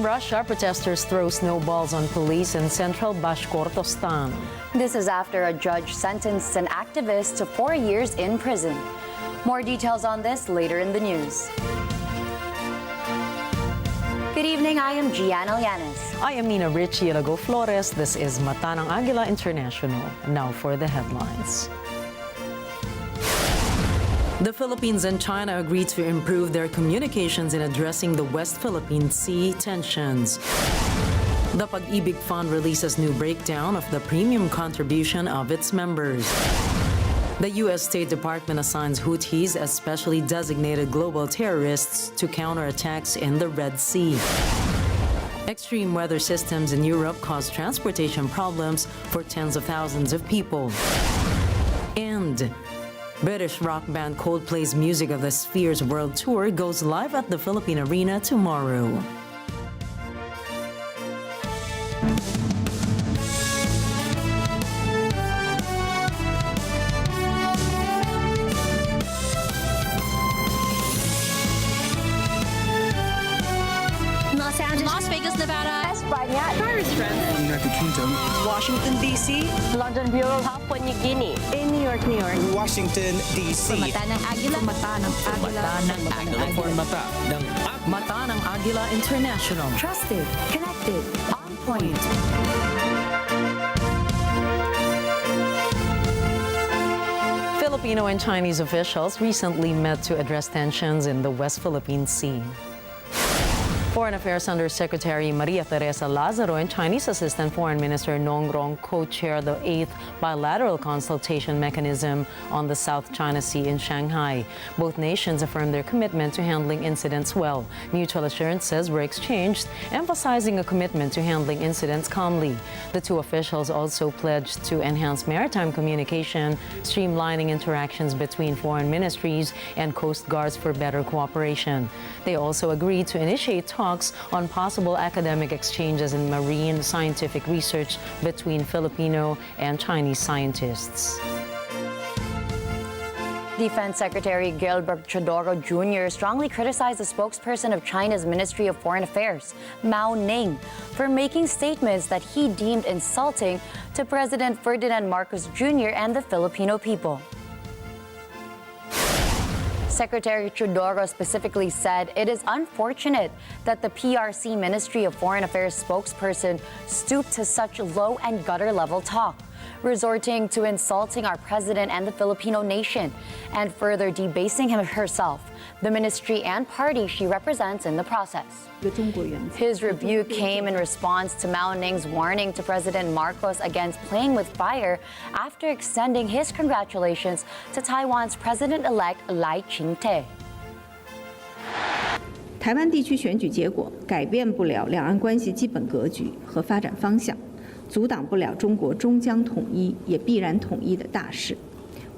Russia, protesters throw snowballs on police in central Bashkortostan. This is after a judge sentenced an activist to 4 years in prison. More details on this later in the news. Good evening, I am Gianna Llanes. I am Nina Richie Lago Flores. This is Mata ng Agila International. Now for the headlines. The Philippines and China agreed to improve their communications in addressing the West Philippine Sea tensions. The Pag-ibig Fund releases new breakdown of the premium contribution of its members. The U.S. State Department assigns Houthis as specially designated global terrorists to counter attacks in the Red Sea. Extreme weather systems in Europe cause transportation problems for tens of thousands of people. And British rock band Coldplay's Music of the Spheres World Tour goes live at the Philippine Arena tomorrow. Las Vegas, Nevada, España, Paris, France, United Kingdom, Washington, D.C., London Bureau, Papua New Guinea, in New York, Washington, D.C. Mata ng Agila, Mata ng Agila, Mata ng Agila International. Trusted, connected, on point. Filipino and Chinese officials recently met to address tensions in the West Philippine Sea. Foreign Affairs Undersecretary Maria Teresa Lazaro and Chinese Assistant Foreign Minister Nong Rong co-chaired the 8th bilateral consultation mechanism on the South China Sea in Shanghai. Both nations affirmed their commitment to handling incidents well. Mutual assurances were exchanged, emphasizing a commitment to handling incidents calmly. The two officials also pledged to enhance maritime communication, streamlining interactions between foreign ministries and coast guards for better cooperation. They also agreed to initiate talks on possible academic exchanges in marine scientific research between Filipino and Chinese scientists. Defense Secretary Gilbert Chodoro Jr. strongly criticized the spokesperson of China's Ministry of Foreign Affairs, Mao Ning, for making statements that he deemed insulting to President Ferdinand Marcos Jr. and the Filipino people. Secretary Chodoro specifically said it is unfortunate that the PRC Ministry of Foreign Affairs spokesperson stooped to such low and gutter-level talk, resorting to insulting our president and the Filipino nation, and further debasing herself, the ministry and party she represents in the process. His rebuke came in response to Mao Ning's warning to President Marcos against playing with fire after extending his congratulations to Taiwan's President-elect Lai Ching-te. 台湾地区选举结果改变不了两岸关系基本格局和发展方向，阻挡不了中国终将统一也必然统一的大势。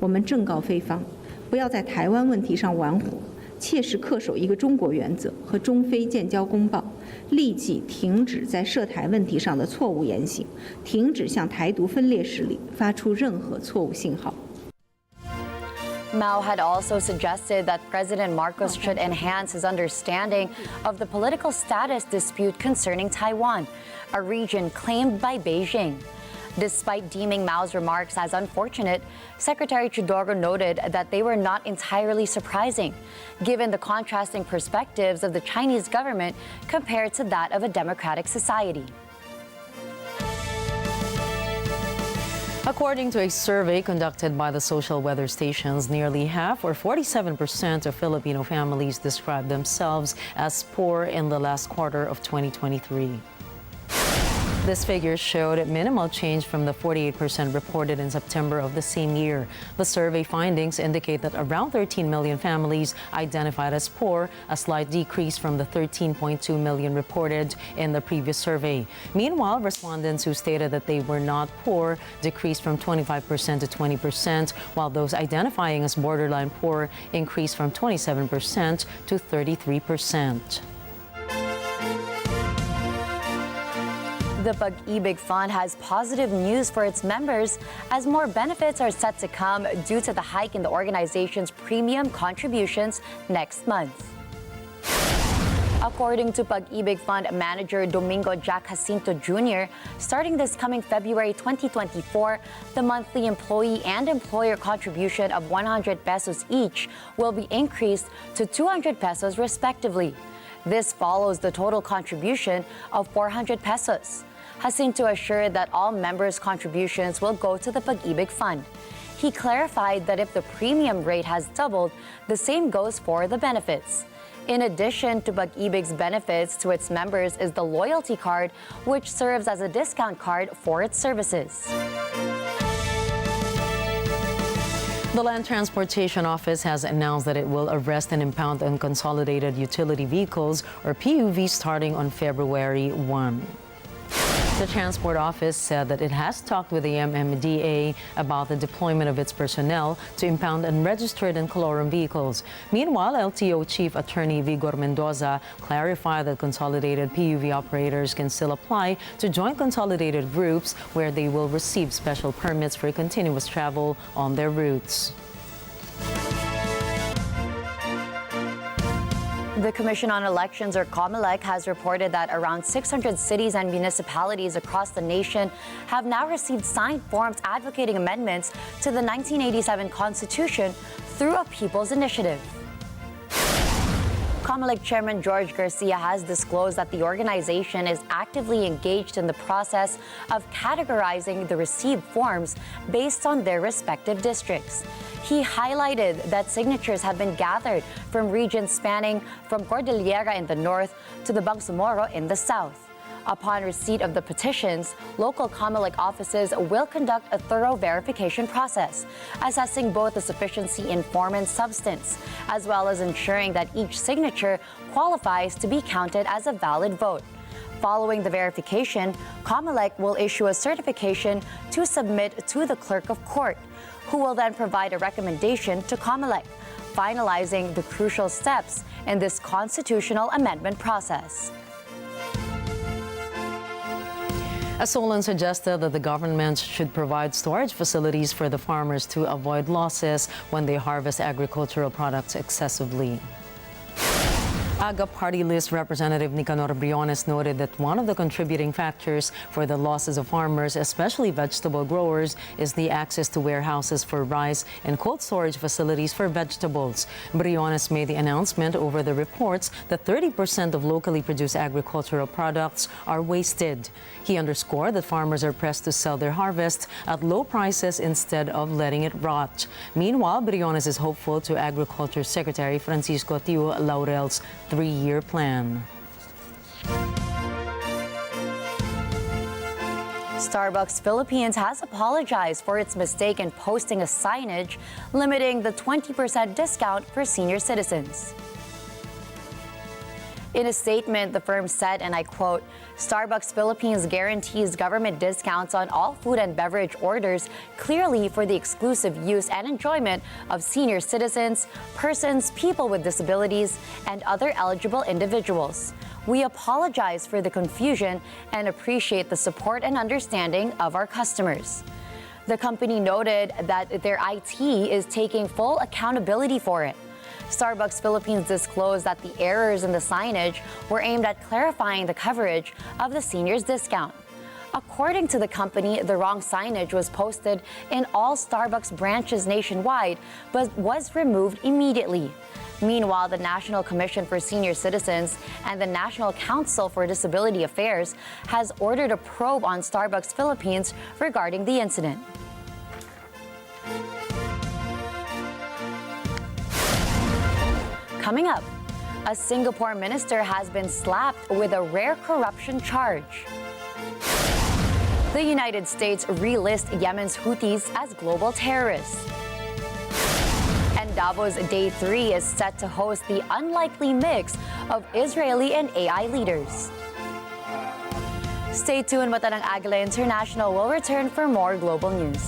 我们正告菲方，不要在台湾问题上玩火，切实恪守一个中国原则和中非建交公报，立即停止在涉台问题上的错误言行，停止向台独分裂势力发出任何错误信号。 Mao had also suggested that President Marcos should enhance his understanding of the political status dispute concerning Taiwan, a region claimed by Beijing. Despite deeming Mao's remarks as unfortunate, Secretary Chodoro noted that they were not entirely surprising, given the contrasting perspectives of the Chinese government compared to that of a democratic society. According to a survey conducted by the social weather stations, nearly half, or 47% of Filipino families describe themselves as poor in the last quarter of 2023. This figure showed minimal change from the 48% reported in September of the same year. The survey findings indicate that around 13 million families identified as poor, a slight decrease from the 13.2 million reported in the previous survey. Meanwhile, respondents who stated that they were not poor decreased from 25% to 20%, while those identifying as borderline poor increased from 27% to 33%. The Pag-ibig Fund has positive news for its members as more benefits are set to come due to the hike in the organization's premium contributions next month. According to Pag-ibig Fund Manager Domingo Jack Jacinto Jr., starting this coming February 2024, the monthly employee and employer contribution of 100 pesos each will be increased to 200 pesos respectively. This follows the total contribution of 400 pesos. Jacinto assured that all members' contributions will go to the Pag-ibig Fund. He clarified that if the premium rate has doubled, the same goes for the benefits. In addition to Pag-ibig's benefits to its members is the loyalty card, which serves as a discount card for its services. The Land Transportation Office has announced that it will arrest and impound unconsolidated utility vehicles, or PUVs, starting on February 1. The Transport Office said that it has talked with the MMDA about the deployment of its personnel to impound unregistered and colorum vehicles. Meanwhile, LTO Chief Attorney Vigor Mendoza clarified that consolidated PUV operators can still apply to join consolidated groups where they will receive special permits for continuous travel on their routes. The Commission on Elections, or COMELEC, has reported that around 600 cities and municipalities across the nation have now received signed forms advocating amendments to the 1987 Constitution through a People's Initiative. COMELEC Chairman George Garcia has disclosed that the organization is actively engaged in the process of categorizing the received forms based on their respective districts. He highlighted that signatures have been gathered from regions spanning from Cordillera in the north to the Bangsamoro in the south. Upon receipt of the petitions, local COMELEC offices will conduct a thorough verification process, assessing both the sufficiency in form and substance, as well as ensuring that each signature qualifies to be counted as a valid vote. Following the verification, COMELEC will issue a certification to submit to the Clerk of Court, who will then provide a recommendation to COMELEC, finalizing the crucial steps in this constitutional amendment process. Asolan suggested that the government should provide storage facilities for the farmers to avoid losses when they harvest agricultural products excessively. AGA Party List Representative Nicanor Briones noted that one of the contributing factors for the losses of farmers, especially vegetable growers, is the access to warehouses for rice and cold storage facilities for vegetables. Briones made the announcement over the reports that 30% of locally produced agricultural products are wasted. He underscored that farmers are pressed to sell their harvest at low prices instead of letting it rot. Meanwhile, Briones is hopeful to Agriculture Secretary Francisco Tiu Laurel's 3-year plan. Starbucks Philippines has apologized for its mistake in posting a signage limiting the 20% discount for senior citizens. In a statement, the firm said, and I quote, "Starbucks Philippines guarantees government discounts on all food and beverage orders clearly for the exclusive use and enjoyment of senior citizens, persons, people with disabilities, and other eligible individuals. We apologize for the confusion and appreciate the support and understanding of our customers." The company noted that their IT is taking full accountability for it. Starbucks Philippines disclosed that the errors in the signage were aimed at clarifying the coverage of the seniors discount. According to the company, the wrong signage was posted in all Starbucks branches nationwide, but was removed immediately. Meanwhile, the National Commission for Senior Citizens and the National Council for Disability Affairs has ordered a probe on Starbucks Philippines regarding the incident. Coming up, a Singapore minister has been slapped with a rare corruption charge. The United States relist Yemen's Houthis as global terrorists. And Davos Day 3 is set to host the unlikely mix of Israeli and AI leaders. Stay tuned, Mata ng Agila International will return for more global news.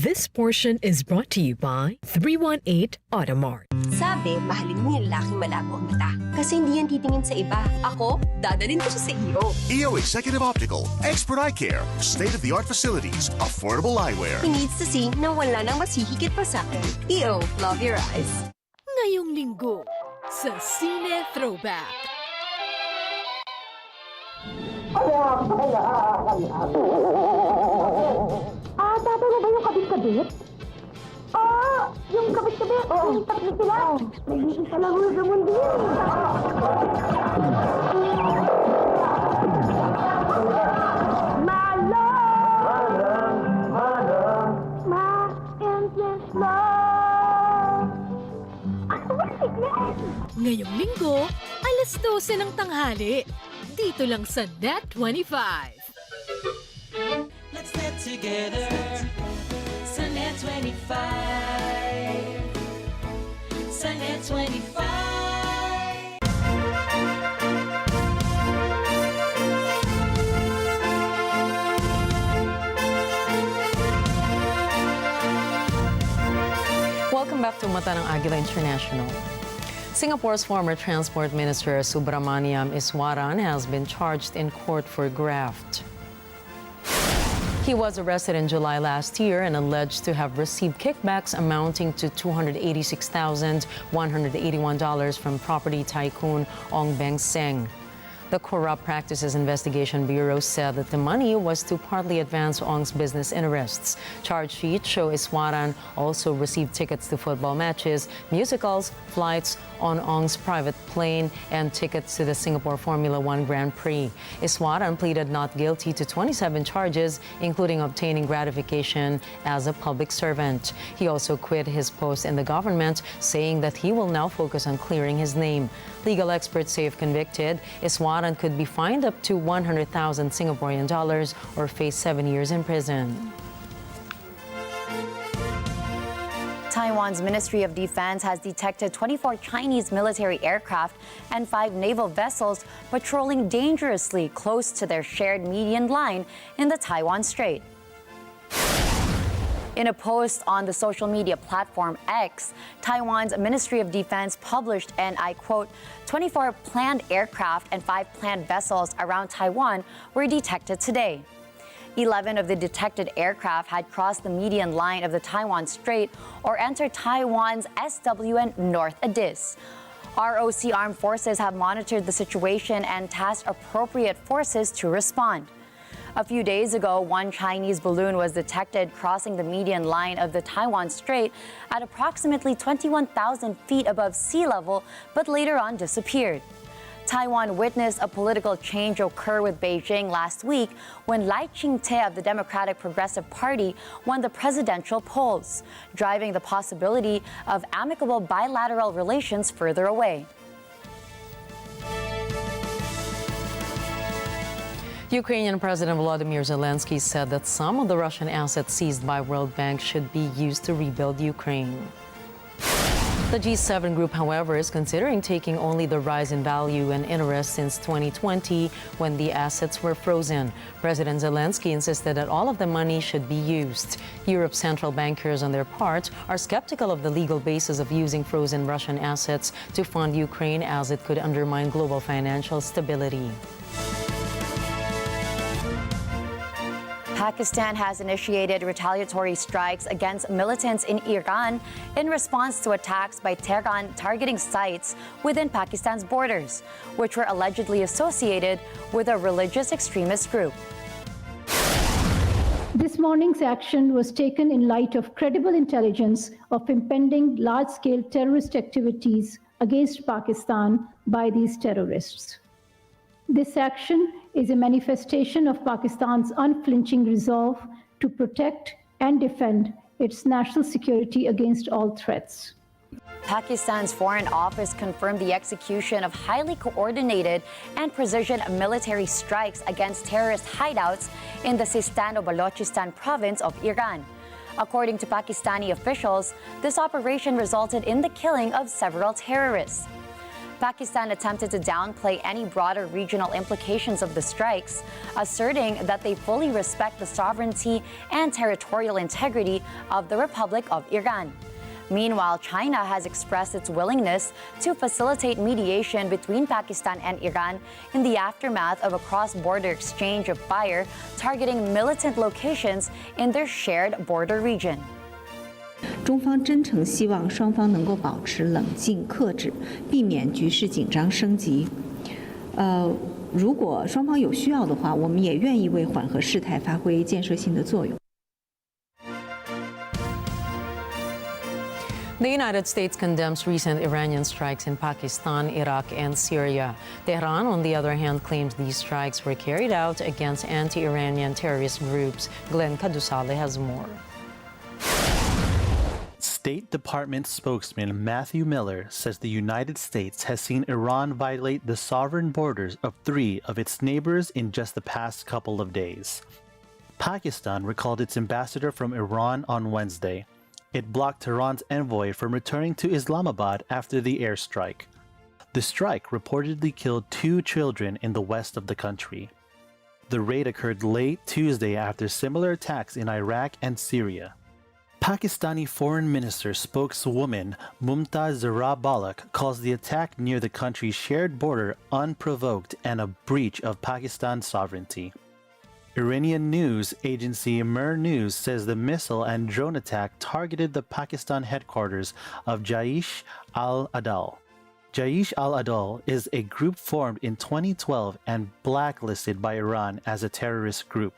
This portion is brought to you by 318 Automart. Sabi, mahalin mo yung lalaking malabo ang mata. Kasi hindi yan titingin sa iba. Ako, dadalhin ko siya sa iyo. EO Executive Optical, expert eye care, state-of-the-art facilities, affordable eyewear. He needs to see na wala nang masihigit pa sa akin. EO, love your eyes. Ngayong linggo sa Cine Throwback. Tatay mo ba yung kabit-kabit? Yung kabit-kabit. Yung takli sila. Nag-iisa lang ulo sa mundo yun. Ma-endless love. Ngayong linggo, alas 12 ng tanghali. Dito lang sa Net 25. Let's get together sa Net 25. Sa Net 25. Welcome back to Mata ng Agila International. Singapore's former Transport Minister Subramaniam Iswaran has been charged in court for graft. He was arrested in July last year and alleged to have received kickbacks amounting to $286,181 from property tycoon Ong Beng Seng. The Corrupt Practices Investigation Bureau said that the money was to partly advance Ong's business interests. Charge sheets show Iswaran also received tickets to football matches, musicals, flights on Ong's private plane, and tickets to the Singapore Formula One Grand Prix. Iswaran pleaded not guilty to 27 charges, including obtaining gratification as a public servant. He also quit his post in the government, saying that he will now focus on clearing his name. Legal experts say if convicted, Iswaran could be fined up to 100,000 Singaporean dollars or face 7 years in prison. Taiwan's Ministry of Defense has detected 24 Chinese military aircraft and 5 naval vessels patrolling dangerously close to their shared median line in the Taiwan Strait. In a post on the social media platform X, Taiwan's Ministry of Defense published, and I quote, 24 planned aircraft and 5 planned vessels around Taiwan were detected today. 11 of the detected aircraft had crossed the median line of the Taiwan Strait or entered Taiwan's SWN North Abyss. ROC armed forces have monitored the situation and tasked appropriate forces to respond. A few days ago, one Chinese balloon was detected crossing the median line of the Taiwan Strait at approximately 21,000 feet above sea level, but later on disappeared. Taiwan witnessed a political change occur with Beijing last week when Lai Ching-te of the Democratic Progressive Party won the presidential polls, driving the possibility of amicable bilateral relations further away. Ukrainian President Volodymyr Zelensky said that some of the Russian assets seized by World Bank should be used to rebuild Ukraine. The G7 group, however, is considering taking only the rise in value and interest since 2020 when the assets were frozen. President Zelensky insisted that all of the money should be used. Europe's central bankers, on their part, are skeptical of the legal basis of using frozen Russian assets to fund Ukraine, as it could undermine global financial stability. Pakistan has initiated retaliatory strikes against militants in Iran in response to attacks by Tehran targeting sites within Pakistan's borders, which were allegedly associated with a religious extremist group. This morning's action was taken in light of credible intelligence of impending large-scale terrorist activities against Pakistan by these terrorists. This action is a manifestation of Pakistan's unflinching resolve to protect and defend its national security against all threats. Pakistan's Foreign Office confirmed the execution of highly coordinated and precision military strikes against terrorist hideouts in the Sistan-o-Balochistan province of Iran. According to Pakistani officials, this operation resulted in the killing of several terrorists. Pakistan attempted to downplay any broader regional implications of the strikes, asserting that they fully respect the sovereignty and territorial integrity of the Republic of Iran. Meanwhile, China has expressed its willingness to facilitate mediation between Pakistan and Iran in the aftermath of a cross-border exchange of fire targeting militant locations in their shared border region. 中方真诚希望双方能够保持冷静克制，避免局势紧张升级。如果双方有需要的话，我们也愿意为缓和事态发挥建设性的作用。 The United States condemns recent Iranian strikes in Pakistan, Iraq, and Syria. Tehran, on the other hand, claims these strikes were carried out against anti-Iranian terrorist groups. Glenn Kadusale has more. State Department spokesman Matthew Miller says the United States has seen Iran violate the sovereign borders of 3 of its neighbors in just the past couple of days. Pakistan recalled its ambassador from Iran on Wednesday. It blocked Tehran's envoy from returning to Islamabad after the airstrike. The strike reportedly killed 2 children in the west of the country. The raid occurred late Tuesday after similar attacks in Iraq and Syria. Pakistani Foreign Minister spokeswoman Mumtaz Zahra Balak calls the attack near the country's shared border unprovoked and a breach of Pakistan's sovereignty. Iranian news agency Mer News says the missile and drone attack targeted the Pakistan headquarters of Jaish al-Adal. Jaish al-Adal is a group formed in 2012 and blacklisted by Iran as a terrorist group.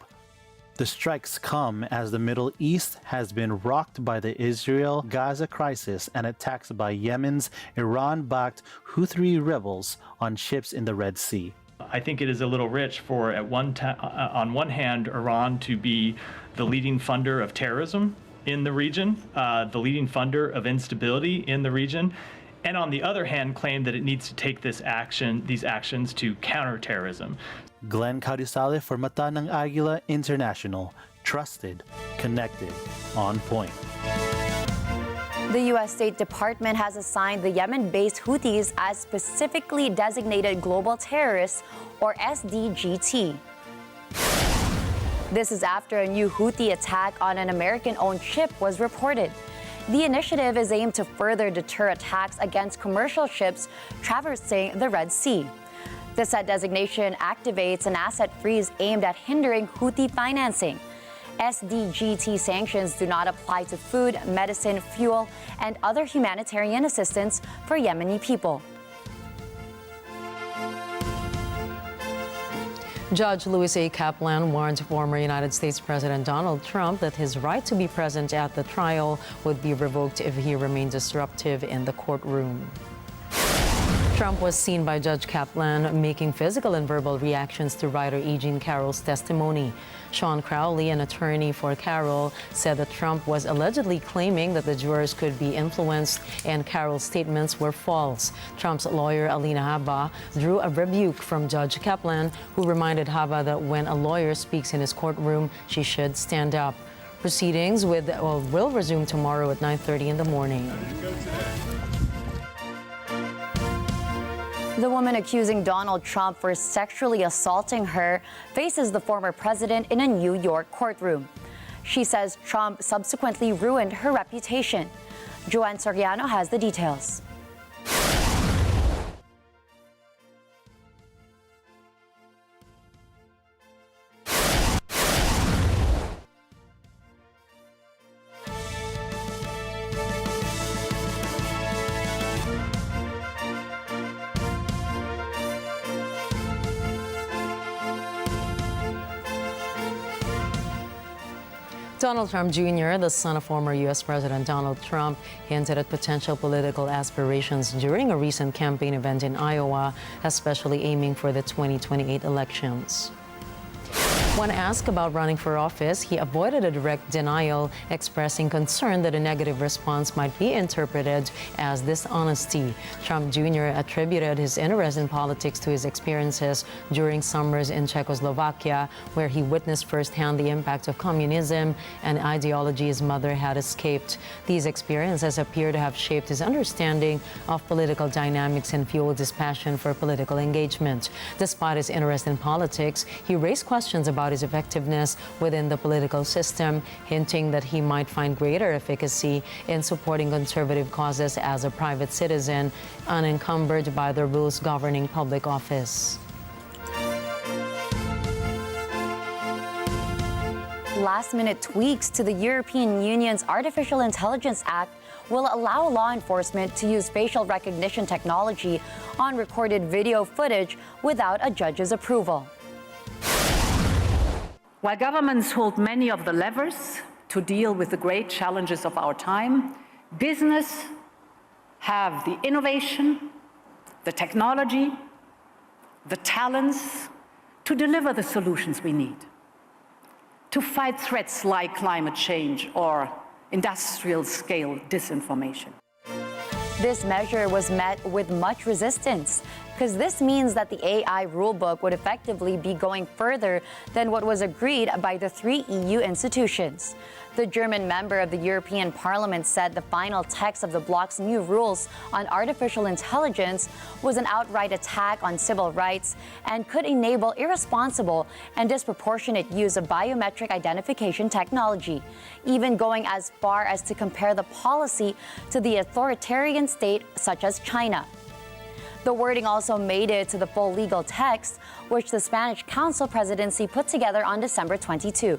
The strikes come as the Middle East has been rocked by the Israel-Gaza crisis and attacks by Yemen's Iran-backed Houthi rebels on ships in the Red Sea. I think it is a little rich for, on one hand, Iran to be the leading funder of terrorism in the region, the leading funder of instability in the region, and on the other hand, claim that it needs to take these actions to counter terrorism. Glenn Kadusale for Mata ng Agila International. Trusted, connected, on point. The U.S. State Department has assigned the Yemen-based Houthis as specifically designated global terrorists, or SDGT. This is after a new Houthi attack on an American-owned ship was reported. The initiative is aimed to further deter attacks against commercial ships traversing the Red Sea. The said designation activates an asset freeze aimed at hindering Houthi financing. SDGT sanctions do not apply to food, medicine, fuel, and other humanitarian assistance for Yemeni people. Judge Louis A. Kaplan warned former United States President Donald Trump that his right to be present at the trial would be revoked if he remained disruptive in the courtroom. Trump was seen by Judge Kaplan making physical and verbal reactions to writer E. Jean Carroll's testimony. Sean Crowley, an attorney for Carroll, said that Trump was allegedly claiming that the jurors could be influenced and Carroll's statements were false. Trump's lawyer, Alina Habba, drew a rebuke from Judge Kaplan, who reminded Habba that when a lawyer speaks in his courtroom, she should stand up. Proceedings will resume tomorrow at 9:30 in the morning. The woman accusing Donald Trump for sexually assaulting her faces the former president in a New York courtroom. She says Trump subsequently ruined her reputation. Joanne Soriano has the details. Donald Trump Jr., the son of former U.S. President Donald Trump, hinted at potential political aspirations during a recent campaign event in Iowa, especially aiming for the 2028 elections. When asked about running for office, he avoided a direct denial, expressing concern that a negative response might be interpreted as dishonesty. Trump Jr. attributed his interest in politics to his experiences during summers in Czechoslovakia, where he witnessed firsthand the impact of communism and ideology his mother had escaped. These experiences appear to have shaped his understanding of political dynamics and fueled his passion for political engagement. Despite his interest in politics, he raised questions about his effectiveness within the political system, hinting that he might find greater efficacy in supporting conservative causes as a private citizen, unencumbered by the rules governing public office. Last-minute tweaks to the European Union's Artificial Intelligence Act will allow law enforcement to use facial recognition technology on recorded video footage without a judge's approval. While governments hold many of the levers to deal with the great challenges of our time, business have the innovation, the technology, the talents to deliver the solutions we need, to fight threats like climate change or industrial-scale disinformation. This measure was met with much resistance, because this means that the AI rulebook would effectively be going further than what was agreed by the 3 EU institutions. The German member of the European Parliament said the final text of the bloc's new rules on artificial intelligence was an outright attack on civil rights and could enable irresponsible and disproportionate use of biometric identification technology, even going as far as to compare the policy to the authoritarian state such as China. The wording also made it to the full legal text, which the Spanish Council presidency put together on December 22.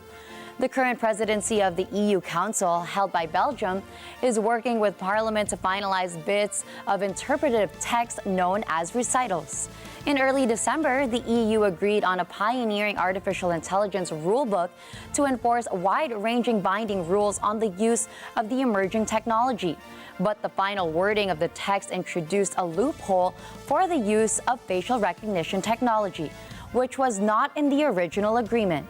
The current presidency of the EU Council, held by Belgium, is working with Parliament to finalize bits of interpretive text known as recitals. In early December, the EU agreed on a pioneering artificial intelligence rulebook to enforce wide-ranging binding rules on the use of the emerging technology. But the final wording of the text introduced a loophole for the use of facial recognition technology, which was not in the original agreement.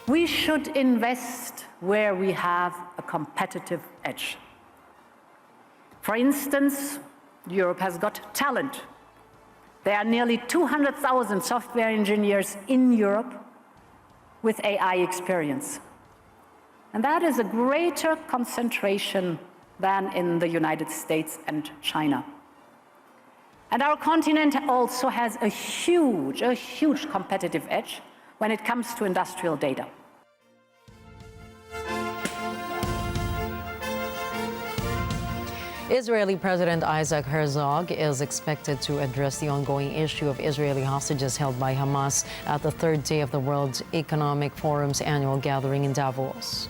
We should invest where we have a competitive edge. For instance, Europe has got talent. There are nearly 200,000 software engineers in Europe with AI experience. And that is a greater concentration than in the United States and China. And our continent also has a huge competitive edge when it comes to industrial data. Israeli President Isaac Herzog is expected to address the ongoing issue of Israeli hostages held by Hamas at the third day of the World Economic Forum's annual gathering in Davos.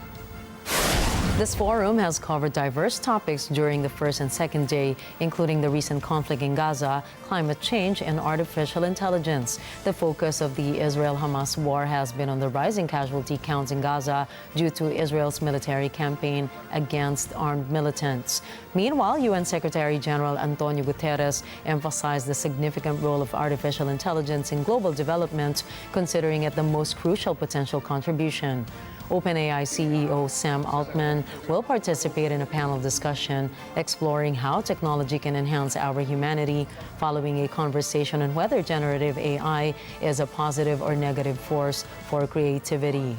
This forum has covered diverse topics during the first and second day, including the recent conflict in Gaza, climate change, and artificial intelligence. The focus of the Israel-Hamas war has been on the rising casualty counts in Gaza due to Israel's military campaign against armed militants. Meanwhile, UN Secretary General Antonio Guterres emphasized the significant role of artificial intelligence in global development, considering it the most crucial potential contribution. OpenAI CEO Sam Altman will participate in a panel discussion exploring how technology can enhance our humanity, following a conversation on whether generative AI is a positive or negative force for creativity.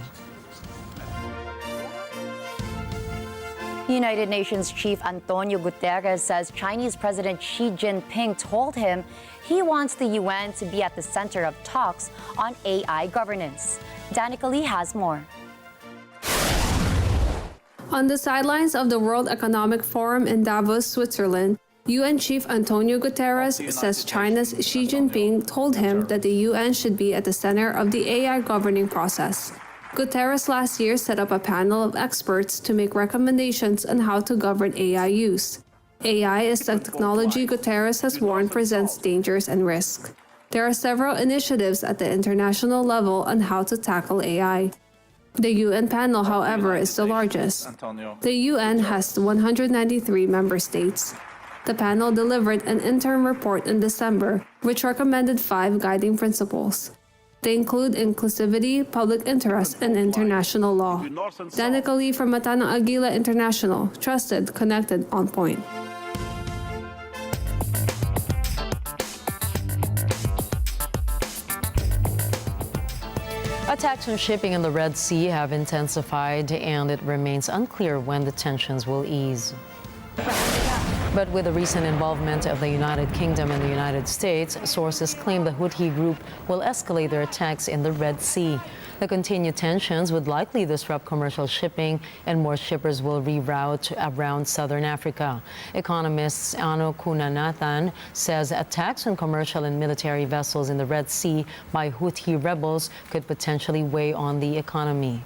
United Nations Chief Antonio Guterres says Chinese President Xi Jinping told him he wants the UN to be at the center of talks on AI governance. Danica Lee has more. On the sidelines of the World Economic Forum in Davos, Switzerland, UN Chief Antonio Guterres says China's Xi Jinping told him that the UN should be at the center of the AI governing process. Guterres last year set up a panel of experts to make recommendations on how to govern AI use. AI is the technology Guterres has warned presents dangers and risks. There are several initiatives at the international level on how to tackle AI. The UN panel, however, is the largest. The UN has 193 member states. The panel delivered an interim report in December, which recommended 5 guiding principles. They include inclusivity, public interest, and international law. Danica Lee from Matano Agila International, trusted, connected, on point. Attacks on shipping in the Red Sea have intensified, and it remains unclear when the tensions will ease. But with the recent involvement of the United Kingdom and the United States, sources claim the Houthi group will escalate their attacks in the Red Sea. The continued tensions would likely disrupt commercial shipping, and more shippers will reroute around southern Africa. Economist Ano Kunanathan says attacks on commercial and military vessels in the Red Sea by Houthi rebels could potentially weigh on the economy.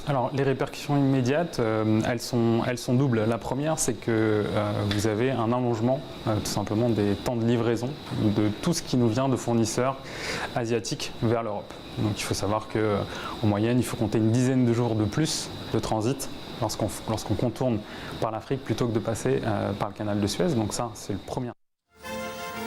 Alors, les répercussions immédiates, elles sont doubles. La première, c'est que vous avez un allongement, tout simplement, des temps de livraison de tout ce qui nous vient de fournisseurs asiatiques vers l'Europe. Donc, il faut savoir qu'en moyenne, il faut compter une dizaine de jours de plus de transit lorsqu'on contourne par l'Afrique plutôt que de passer par le canal de Suez. Donc ça, c'est le premier.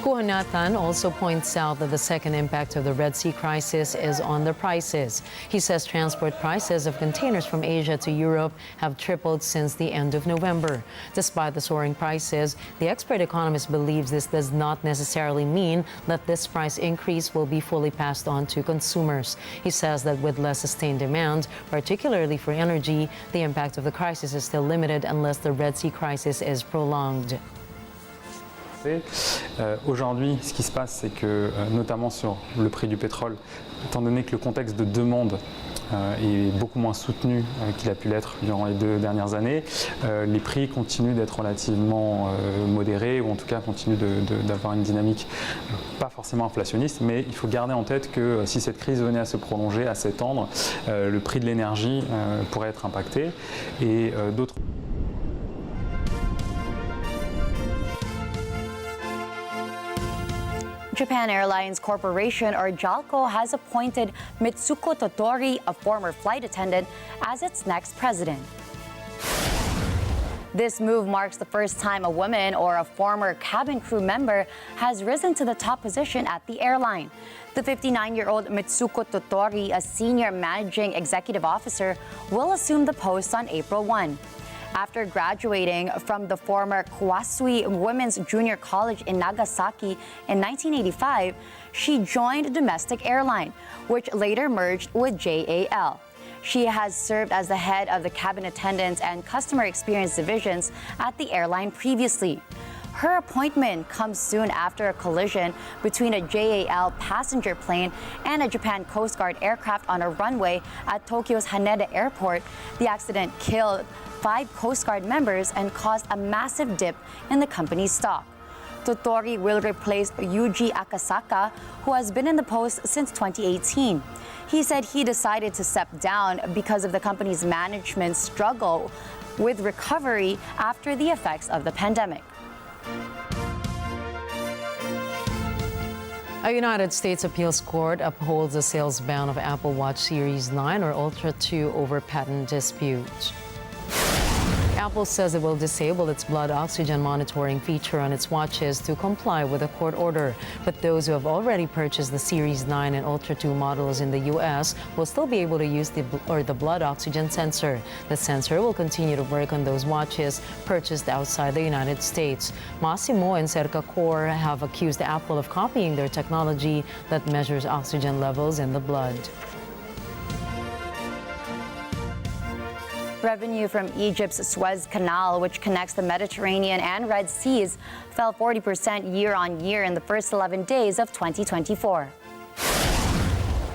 Kuhanathan also points out that the second impact of the Red Sea crisis is on the prices. He says transport prices of containers from Asia to Europe have tripled since the end of November. Despite the soaring prices, the expert economist believes this does not necessarily mean that this price increase will be fully passed on to consumers. He says that with less sustained demand, particularly for energy, the impact of the crisis is still limited unless the Red Sea crisis is prolonged. Aujourd'hui, ce qui se passe, c'est que, notamment sur le prix du pétrole, étant donné que le contexte de demande est beaucoup moins soutenu qu'il a pu l'être durant les 2 dernières années, les prix continuent d'être relativement modérés, ou en tout cas continuent d'avoir une dynamique pas forcément inflationniste, mais il faut garder en tête que si cette crise venait à se prolonger, à s'étendre, le prix de l'énergie pourrait être impacté, et d'autres... Japan Airlines Corporation, or JALCO, has appointed Mitsuko Totori, a former flight attendant, as its next president. This move marks the first time a woman or a former cabin crew member has risen to the top position at the airline. The 59-year-old Mitsuko Totori, a senior managing executive officer, will assume the post on April 1. After graduating from the former Kwasui Women's Junior College in Nagasaki in 1985, she joined a domestic airline, which later merged with JAL. She has served as the head of the cabin attendants and customer experience divisions at the airline previously. Her appointment comes soon after a collision between a JAL passenger plane and a Japan Coast Guard aircraft on a runway at Tokyo's Haneda Airport. The accident killed 5 Coast Guard members and caused a massive dip in the company's stock. Totori will replace Yuji Akasaka, who has been in the post since 2018. He said he decided to step down because of the company's management's struggle with recovery after the effects of the pandemic. A United States appeals court upholds the sales ban of Apple Watch Series 9 or Ultra 2 over patent dispute. Apple says it will disable its blood oxygen monitoring feature on its watches to comply with a court order. But those who have already purchased the Series 9 and Ultra 2 models in the U.S. will still be able to use the blood oxygen sensor. The sensor will continue to work on those watches purchased outside the United States. Massimo and Cerca Corp have accused Apple of copying their technology that measures oxygen levels in the blood. Revenue from Egypt's Suez Canal, which connects the Mediterranean and Red Seas, fell 40% year-on-year in the first 11 days of 2024.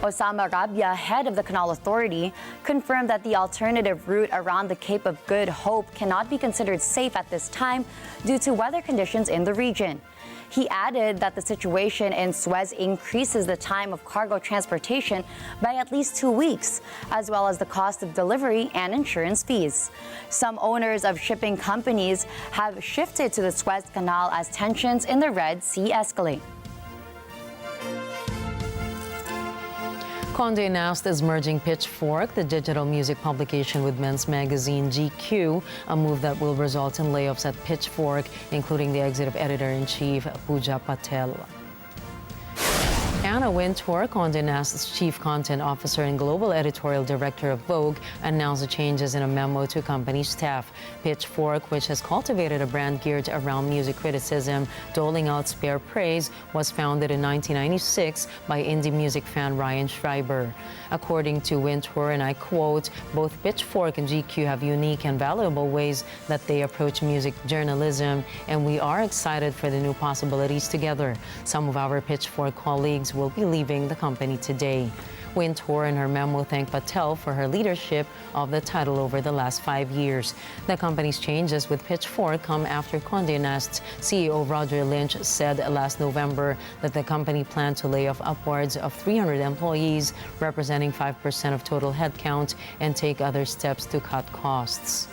Osama Rabia, head of the Canal Authority, confirmed that the alternative route around the Cape of Good Hope cannot be considered safe at this time due to weather conditions in the region. He added that the situation in Suez increases the time of cargo transportation by at least 2 weeks, as well as the cost of delivery and insurance fees. Some owners of shipping companies have shifted to the Suez Canal as tensions in the Red Sea escalate. Condé Nast is merging Pitchfork, the digital music publication, with men's magazine GQ, a move that will result in layoffs at Pitchfork, including the exit of editor-in-chief Pooja Patel. Anna Wintour, Condé Nast's chief content officer and global editorial director of Vogue, announced the changes in a memo to company staff. Pitchfork, which has cultivated a brand geared around music criticism, doling out spare praise, was founded in 1996 by indie music fan Ryan Schreiber. According to Wintour, and I quote, both Pitchfork and GQ have unique and valuable ways that they approach music journalism, and we are excited for the new possibilities together. Some of our Pitchfork colleagues will be leaving the company today. Wintour in her memo thanked Patel for her leadership of the title over the last 5 years. The company's changes with Pitchfork come after Condé Nast's CEO Roger Lynch said last November that the company planned to lay off upwards of 300 employees, representing 5% of total headcount, and take other steps to cut costs.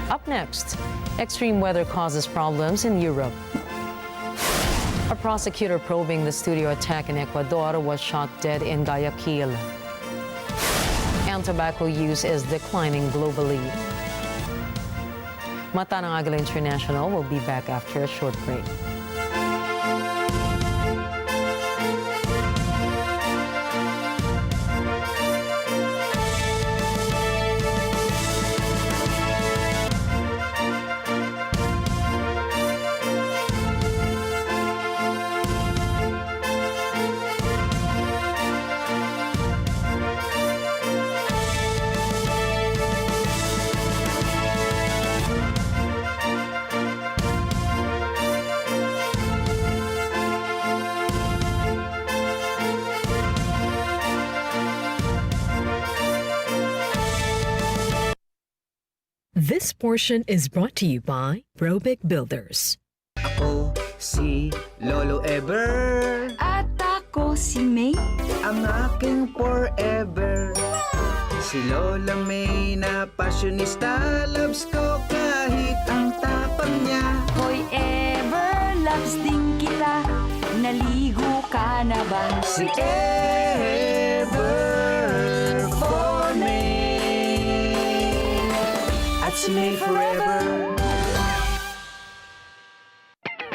Up next, extreme weather causes problems in Europe. A prosecutor probing the studio attack in Ecuador was shot dead in Guayaquil. And tobacco use is declining globally. Mata ng Agila International will be back after a short break. This portion is brought to you by Robic Builders. Ako si Lolo Ever. At ako si May. Ang aking forever. Si Lola May na passionista. Loves ko kahit ang tapang niya. Hoy Ever, loves din kita. Naligo ka na ba? Si Ever for me. At si May forever.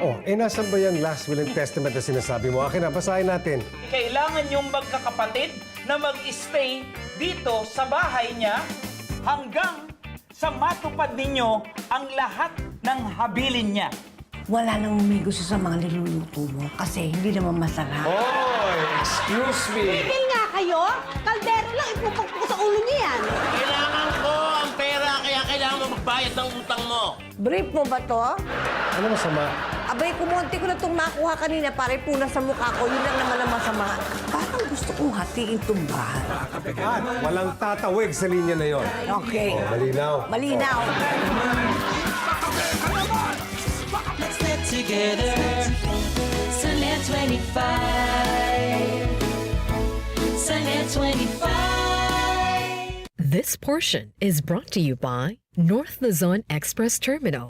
Oh, nasan ba yung last will and testament na sinasabi mo? Akin na, basahin natin. Kailangan yung magkakapatid na mag-stay dito sa bahay niya hanggang sa matupad ninyo ang lahat ng habilin niya. Wala nang umigo sa mga niluluto mo kasi hindi naman masarap. Oy, excuse me. Tigil nga kayo! Kaldero lang, ipupag ko sa ulo niya yan. Kailangan ko ang pera, kaya kailangan mo magbayad ng utang mo. Brief mo ba to? Ano masama? Abay, kumonti ko na itong nakuha kanina para ipunas sa mukha ko. Yun lang naman ang masama. Parang gusto kong hatiin itong bahay. At walang tatawid sa linya na yon. Okay. Oh, malinaw. Malinaw. Let's get together. Sunday 25. Sunday 25. This portion is brought to you by North Luzon Express Terminal.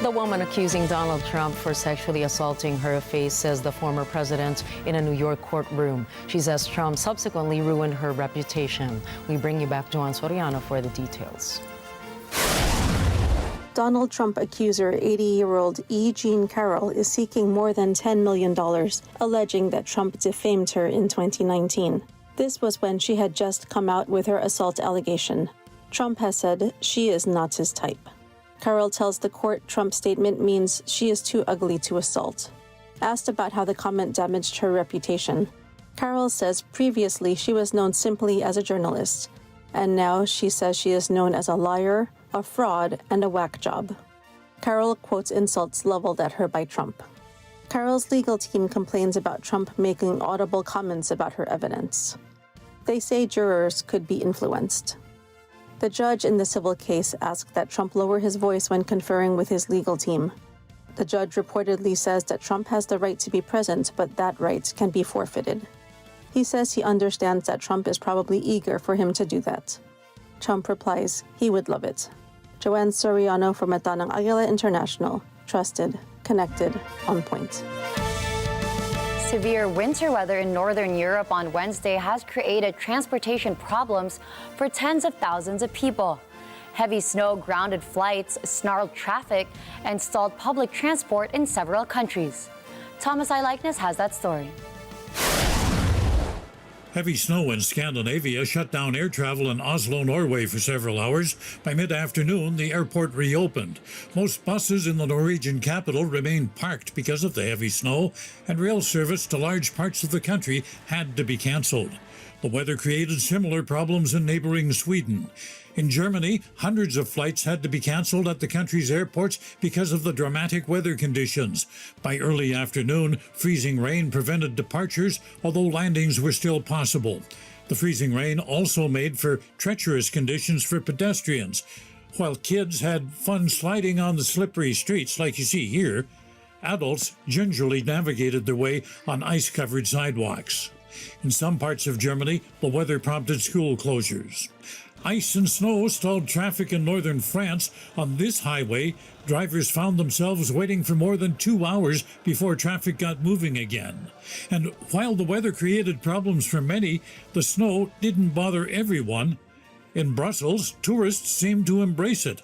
The woman accusing Donald Trump for sexually assaulting her faces the former president in a New York courtroom. She says Trump subsequently ruined her reputation. We bring you back Joan Soriano for the details. Donald Trump accuser 80-year-old E. Jean Carroll is seeking more than $10 million, alleging that Trump defamed her in 2019. This was when she had just come out with her assault allegation. Trump has said she is not his type. Carroll tells the court Trump's statement means she is too ugly to assault. Asked about how the comment damaged her reputation, Carroll says previously she was known simply as a journalist, and now she says she is known as a liar, a fraud, and a whack job. Carroll quotes insults leveled at her by Trump. Carroll's legal team complains about Trump making audible comments about her evidence. They say jurors could be influenced. The judge in the civil case asked that Trump lower his voice when conferring with his legal team. The judge reportedly says that Trump has the right to be present, but that right can be forfeited. He says he understands that Trump is probably eager for him to do that. Trump replies he would love it. Joanne Soriano for Mata ng Agila International. Trusted, connected, on point. Severe winter weather in northern Europe on Wednesday has created transportation problems for tens of thousands of people. Heavy snow grounded flights, snarled traffic, and stalled public transport in several countries. Thomas I. Likeness has that story. Heavy snow in Scandinavia shut down air travel in Oslo, Norway for several hours. By mid-afternoon, the airport reopened. Most buses in the Norwegian capital remained parked because of the heavy snow, and rail service to large parts of the country had to be cancelled. The weather created similar problems in neighboring Sweden. In Germany, hundreds of flights had to be cancelled at the country's airports because of the dramatic weather conditions. By early afternoon, freezing rain prevented departures, although landings were still possible. The freezing rain also made for treacherous conditions for pedestrians. While kids had fun sliding on the slippery streets like you see here, adults gingerly navigated their way on ice-covered sidewalks. In some parts of Germany, the weather prompted school closures. Ice and snow stalled traffic in northern France. On this highway, drivers found themselves waiting for more than 2 hours before traffic got moving again. And while the weather created problems for many, the snow didn't bother everyone. In Brussels, tourists seemed to embrace it.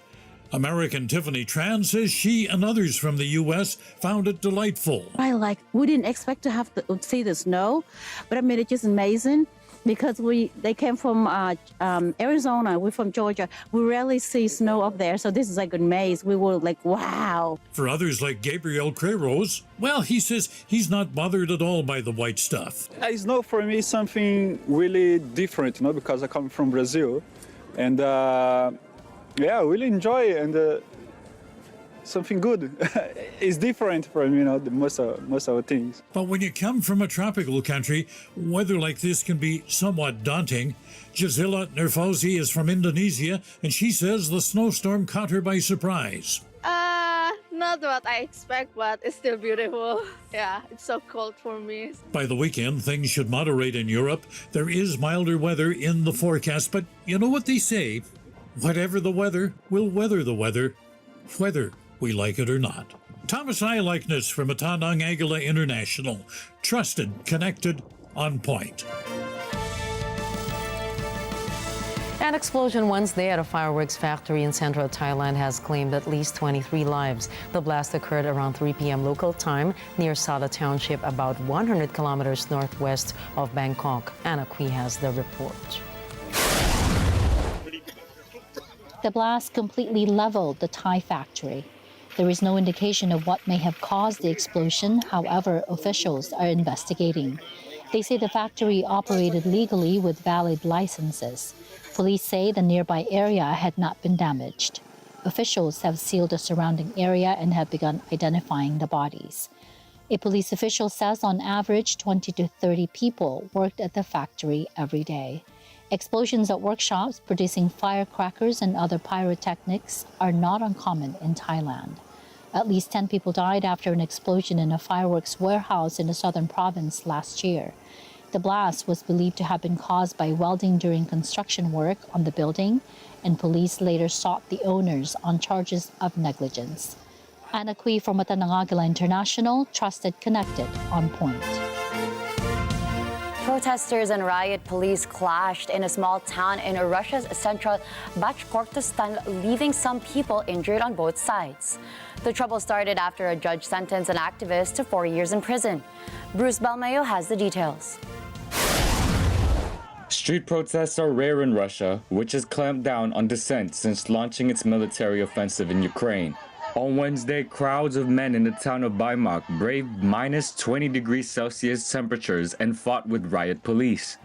American Tiffany Tran says she and others from the U.S. found it delightful. We didn't expect to have to see the snow, but I mean, it's just amazing. Because they came from Arizona, we're from Georgia. We rarely see snow up there, so this is like amazing. We were like, wow. For others like Gabriel Creros, well, he says he's not bothered at all by the white stuff. Snow for me is something really different, because I come from Brazil. And I really enjoy it, and something good. It's different from, most of the things. But when you come from a tropical country, weather like this can be somewhat daunting. Gisela Nerfauzi is from Indonesia, and she says the snowstorm caught her by surprise. Not what I expect, but it's still beautiful. Yeah, it's so cold for me. By the weekend, things should moderate in Europe. There is milder weather in the forecast, but you know what they say? Whatever the weather, we'll weather the weather, whether we like it or not. Thomas I. Likeness from Atanang Agila International. Trusted, connected, on point. An explosion Wednesday at a fireworks factory in central Thailand has claimed at least 23 lives. The blast occurred around 3 p.m. local time near Sala Township, about 100 kilometers northwest of Bangkok. Anna Kui has the report. The blast completely leveled the Thai factory. There is no indication of what may have caused the explosion. However, officials are investigating. They say the factory operated legally with valid licenses. Police say the nearby area had not been damaged. Officials have sealed the surrounding area and have begun identifying the bodies. A police official says on average 20 to 30 people worked at the factory every day. Explosions at workshops producing firecrackers and other pyrotechnics are not uncommon in Thailand. At least 10 people died after an explosion in a fireworks warehouse in the southern province last year. The blast was believed to have been caused by welding during construction work on the building, and police later sought the owners on charges of negligence. Anna Kui from Atanang Agila International, trusted, connected, on point. Protesters and riot police clashed in a small town in Russia's central Bashkortostan, leaving some people injured on both sides. The trouble started after a judge sentenced an activist to 4 years in prison. Bruce Balmayo has the details. Street protests are rare in Russia, which has clamped down on dissent since launching its military offensive in Ukraine. On Wednesday, crowds of men in the town of Baimak braved minus 20 degrees Celsius temperatures and fought with riot police.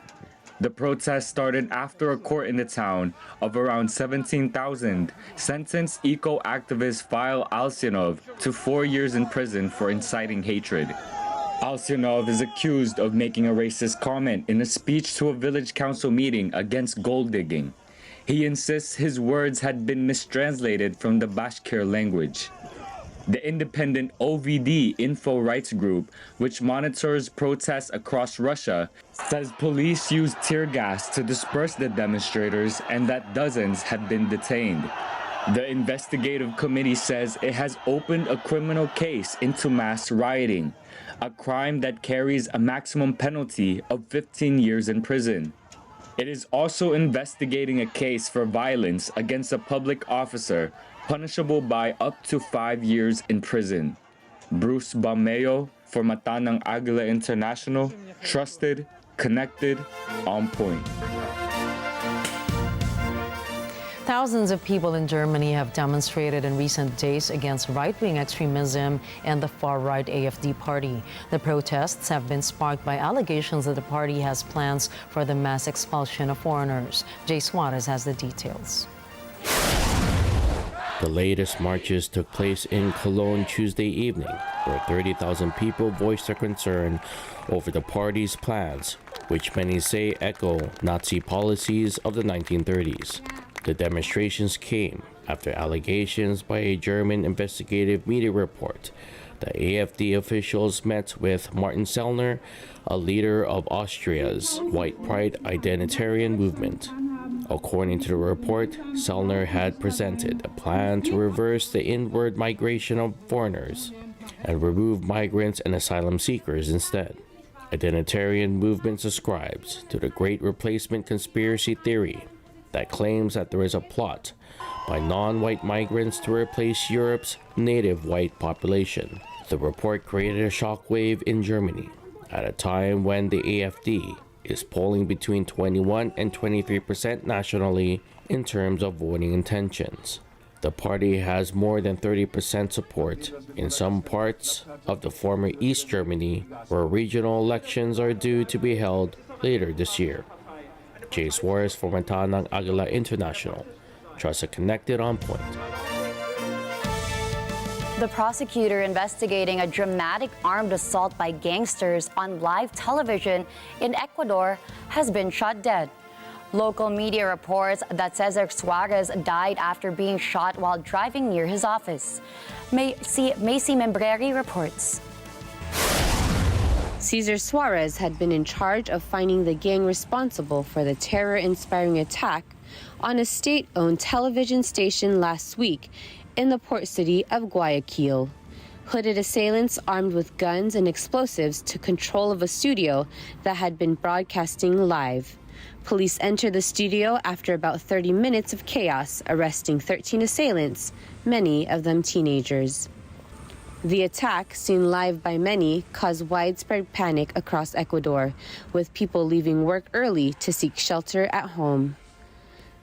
The protest started after a court in the town of around 17,000 sentenced eco-activist File Alsyanov to 4 years in prison for inciting hatred. Alsyanov is accused of making a racist comment in a speech to a village council meeting against gold digging. He insists his words had been mistranslated from the Bashkir language. The independent OVD Info Rights Group, which monitors protests across Russia, says police used tear gas to disperse the demonstrators and that dozens had been detained. The investigative committee says it has opened a criminal case into mass rioting, a crime that carries a maximum penalty of 15 years in prison. It is also investigating a case for violence against a public officer, punishable by up to 5 years in prison. Bruce Bameo for Mata ng Agila International, trusted, connected, on point. Thousands of people in Germany have demonstrated in recent days against right-wing extremism and the far-right AfD party. The protests have been sparked by allegations that the party has plans for the mass expulsion of foreigners. Jay Suarez has the details. The latest marches took place in Cologne Tuesday evening, where 30,000 people voiced their concern over the party's plans, which many say echo Nazi policies of the 1930s. The demonstrations came after allegations by a German investigative media report that AfD officials met with Martin Sellner, a leader of Austria's white pride identitarian movement. According to the report, Sellner had presented a plan to reverse the inward migration of foreigners and remove migrants and asylum seekers instead. Identitarian movement subscribes to the Great Replacement conspiracy theory that claims that there is a plot by non-white migrants to replace Europe's native white population. The report created a shockwave in Germany at a time when the AfD is polling between 21 and 23% nationally in terms of voting intentions. The party has more than 30% support in some parts of the former East Germany, where regional elections are due to be held later this year. Jay Suarez for Mata ng Agila International. Trusted, connected, on point. The prosecutor investigating a dramatic armed assault by gangsters on live television in Ecuador has been shot dead. Local media reports that Cesar Suarez died after being shot while driving near his office. Macy Membreri reports. Cesar Suarez had been in charge of finding the gang responsible for the terror-inspiring attack on a state-owned television station last week in the port city of Guayaquil. Hooded assailants armed with guns and explosives took control of a studio that had been broadcasting live. Police entered the studio after about 30 minutes of chaos, arresting 13 assailants, many of them teenagers. The attack, seen live by many, caused widespread panic across Ecuador, with people leaving work early to seek shelter at home.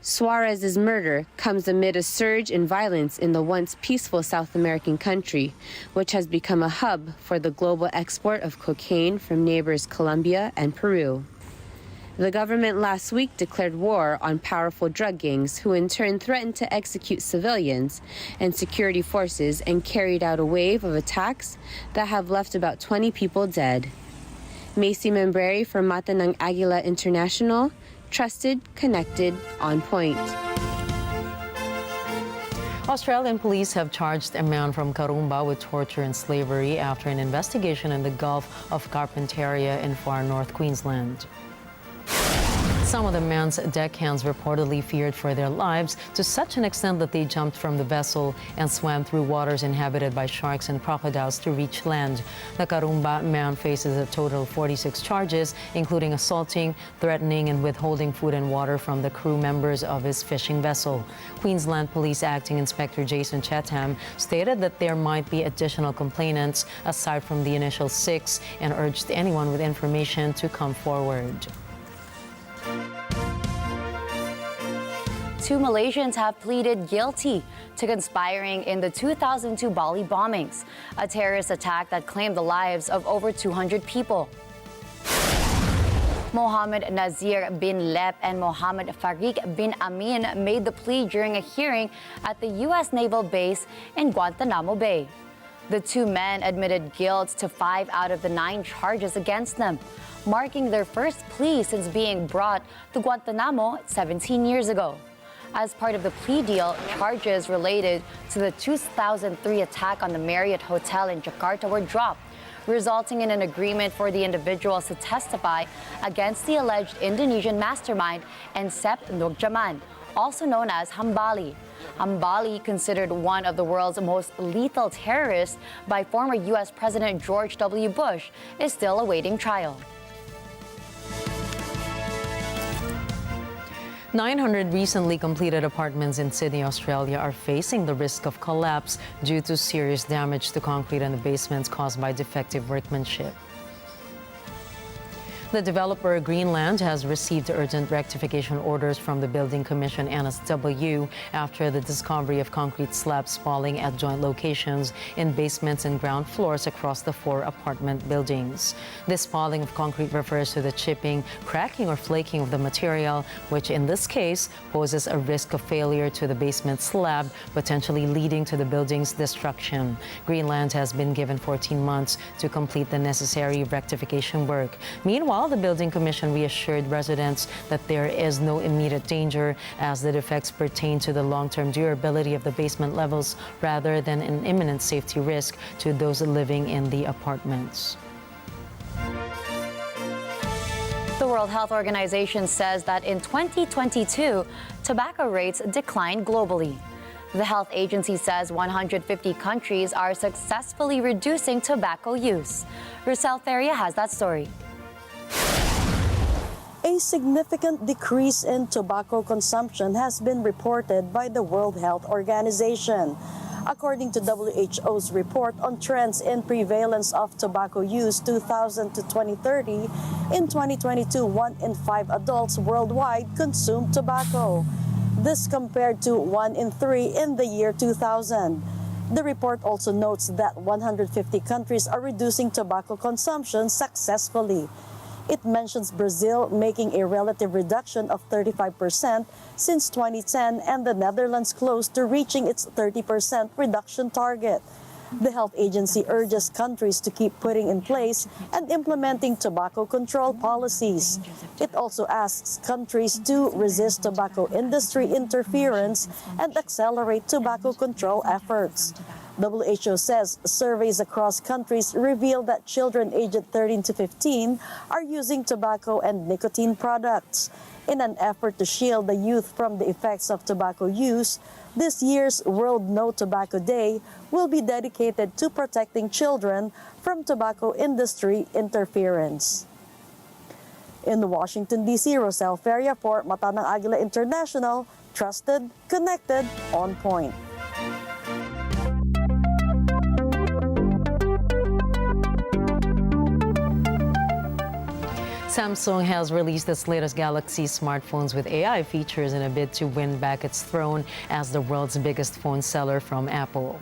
Suarez's murder comes amid a surge in violence in the once peaceful South American country, which has become a hub for the global export of cocaine from neighbors Colombia and Peru. The government last week declared war on powerful drug gangs, who in turn threatened to execute civilians and security forces, and carried out a wave of attacks that have left about 20 people dead. Macy Membreri for Mata ng Agila International, trusted, connected, on point. Australian police have charged a man from Karumba with torture and slavery after an investigation in the Gulf of Carpentaria in far north Queensland. Some of the man's deckhands reportedly feared for their lives to such an extent that they jumped from the vessel and swam through waters inhabited by sharks and crocodiles to reach land. The Karumba man faces a total of 46 charges, including assaulting, threatening, and withholding food and water from the crew members of his fishing vessel. Queensland Police Acting Inspector Jason Chatham stated that there might be additional complainants aside from the initial 6 and urged anyone with information to come forward. 2 Malaysians have pleaded guilty to conspiring in the 2002 Bali bombings, a terrorist attack that claimed the lives of over 200 people. Mohammed Nazir bin Lep and Mohammed Farik bin Amin made the plea during a hearing at the U.S. Naval Base in Guantanamo Bay. The 2 men admitted guilt to 5 out of the 9 charges against them, marking their first plea since being brought to Guantanamo 17 years ago. As part of the plea deal, charges related to the 2003 attack on the Marriott Hotel in Jakarta were dropped, resulting in an agreement for the individuals to testify against the alleged Indonesian mastermind Ensep Nurjaman, also known as Hambali. Hambali, considered one of the world's most lethal terrorists by former U.S. President George W. Bush, is still awaiting trial. 900 recently completed apartments in Sydney, Australia are facing the risk of collapse due to serious damage to concrete in the basements caused by defective workmanship. The developer Greenland has received urgent rectification orders from the Building Commission NSW after the discovery of concrete slabs falling at joint locations in basements and ground floors across the 4 apartment buildings. This falling of concrete refers to the chipping, cracking, or flaking of the material, which in this case poses a risk of failure to the basement slab, potentially leading to the building's destruction. Greenland has been given 14 months to complete the necessary rectification work. Meanwhile, the Building Commission reassured residents that there is no immediate danger as the defects pertain to the long-term durability of the basement levels rather than an imminent safety risk to those living in the apartments. The World Health Organization says that in 2022, tobacco rates declined globally. The health agency says 150 countries are successfully reducing tobacco use. Rosel Feria has that story. A significant decrease in tobacco consumption has been reported by the World Health Organization. According to WHO's report on trends in prevalence of tobacco use 2000 to 2030, in 2022, 1 in 5 adults worldwide consumed tobacco. This compared to 1 in 3 in the year 2000. The report also notes that 150 countries are reducing tobacco consumption successfully. It mentions Brazil making a relative reduction of 35% since 2010 and the Netherlands close to reaching its 30% reduction target. The health agency urges countries to keep putting in place and implementing tobacco control policies. It also asks countries to resist tobacco industry interference and accelerate tobacco control efforts. WHO says surveys across countries reveal that children aged 13 to 15 are using tobacco and nicotine products. In an effort to shield the youth from the effects of tobacco use, this year's World No Tobacco Day will be dedicated to protecting children from tobacco industry interference. In Washington, D.C., Rosel Feria for Mata ng Agila International, trusted, connected, on point. Samsung has released its latest Galaxy smartphones with AI features in a bid to win back its throne as the world's biggest phone seller from Apple.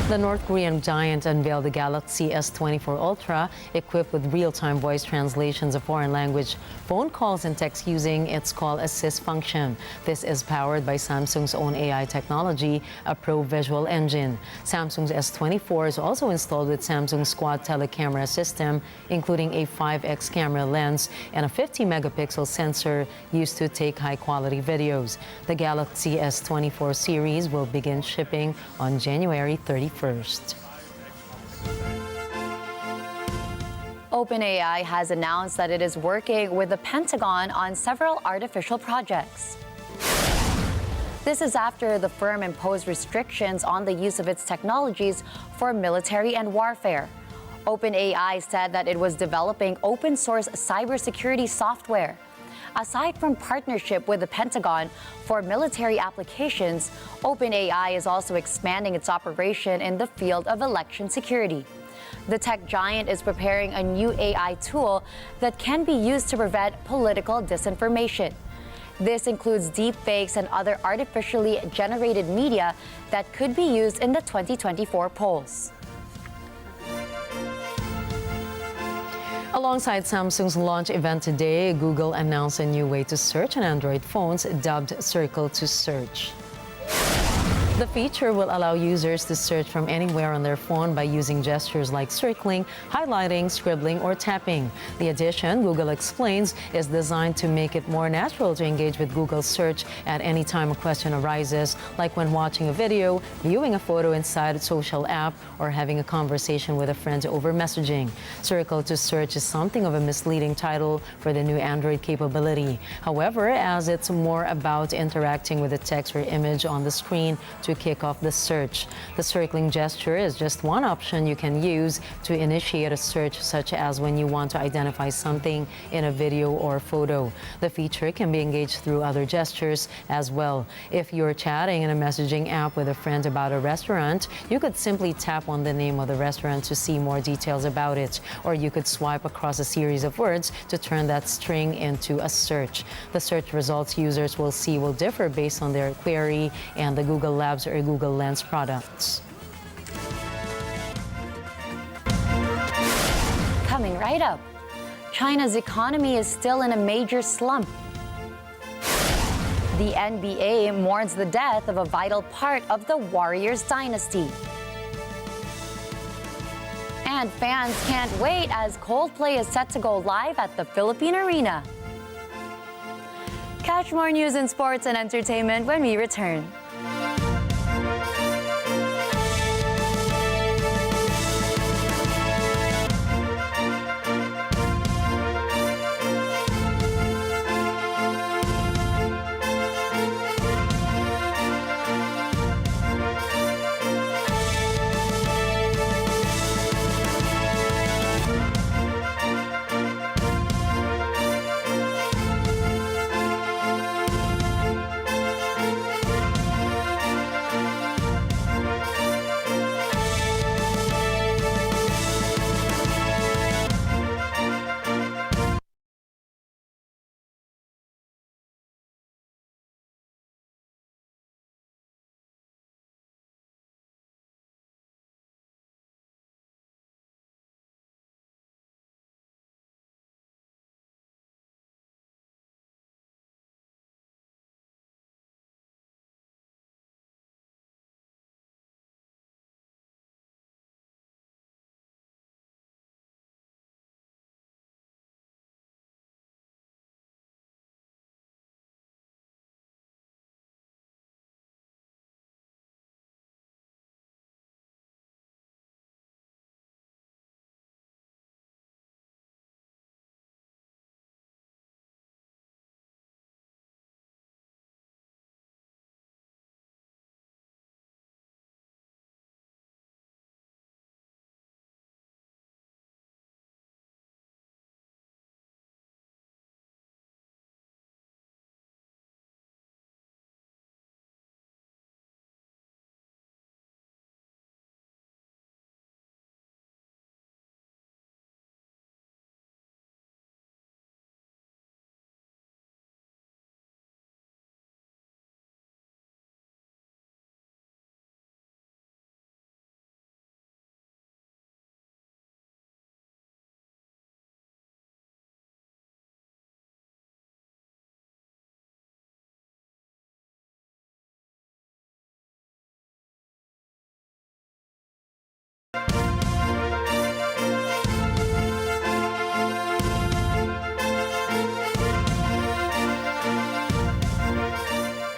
The North Korean giant unveiled the Galaxy S24 Ultra, equipped with real-time voice translations of foreign language phone calls and text using its Call Assist function. This is powered by Samsung's own AI technology, a Pro Visual Engine. Samsung's S24 is also installed with Samsung's quad telecamera system, including a 5x camera lens and a 50-megapixel sensor used to take high-quality videos. The Galaxy S24 series will begin shipping on January 31st. OpenAI has announced that it is working with the Pentagon on several artificial projects. This is after the firm imposed restrictions on the use of its technologies for military and warfare. OpenAI said that it was developing open-source cybersecurity software. Aside from partnership with the Pentagon for military applications, OpenAI is also expanding its operation in the field of election security. The tech giant is preparing a new AI tool that can be used to prevent political disinformation. This includes deepfakes and other artificially generated media that could be used in the 2024 polls. Alongside Samsung's launch event today, Google announced a new way to search on Android phones dubbed Circle to Search. The feature will allow users to search from anywhere on their phone by using gestures like circling, highlighting, scribbling, or tapping. The addition, Google explains, is designed to make it more natural to engage with Google search at any time a question arises, like when watching a video, viewing a photo inside a social app, or having a conversation with a friend over messaging. Circle to search is something of a misleading title for the new Android capability. However, as it's more about interacting with the text or image on the screen to kick off the search. The circling gesture is just one option you can use to initiate a search, such as when you want to identify something in a video or photo. The feature can be engaged through other gestures as well. If you're chatting in a messaging app with a friend about a restaurant, you could simply tap on the name of the restaurant to see more details about it, or you could swipe across a series of words to turn that string into a search. The search results users will see will differ based on their query and the Google Labs or Google Lens products. Coming right up, China's economy is still in a major slump. The NBA mourns the death of a vital part of the Warriors dynasty. And fans can't wait as Coldplay is set to go live at the Philippine Arena. Catch more news in sports and entertainment when we return.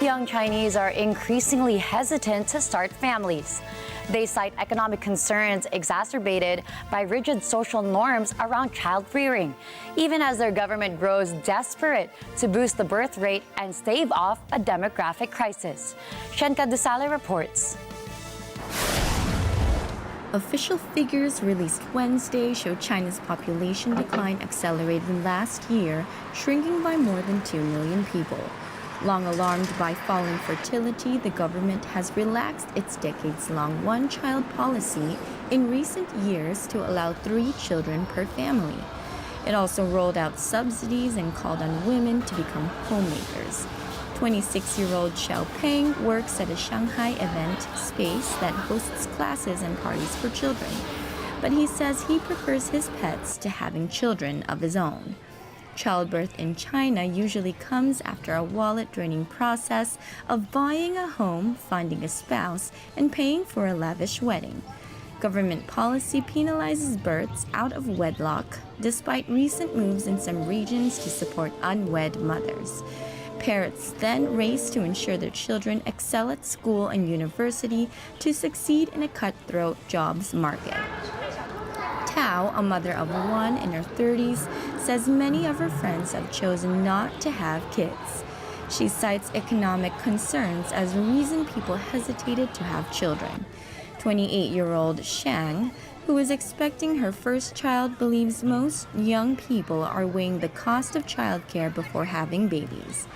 Young Chinese are increasingly hesitant to start families. They cite economic concerns exacerbated by rigid social norms around child rearing, even as their government grows desperate to boost the birth rate and stave off a demographic crisis. Shenka Dusale reports. Official figures released Wednesday show China's population decline accelerated last year, shrinking by more than 2 million people. Long alarmed by falling fertility, the government has relaxed its decades-long one-child policy in recent years to allow 3 children per family. It also rolled out subsidies and called on women to become homemakers. 26-year-old Xiao Peng works at a Shanghai event space that hosts classes and parties for children. But he says he prefers his pets to having children of his own. Childbirth in China usually comes after a wallet-draining process of buying a home, finding a spouse, and paying for a lavish wedding. Government policy penalizes births out of wedlock, despite recent moves in some regions to support unwed mothers. Parents then race to ensure their children excel at school and university to succeed in a cutthroat jobs market. Tao, a mother of one in her 30s, says many of her friends have chosen not to have kids. She cites economic concerns as a reason people hesitated to have children. 28-year-old Shang, who is expecting her first child, believes most young people are weighing the cost of childcare before having babies.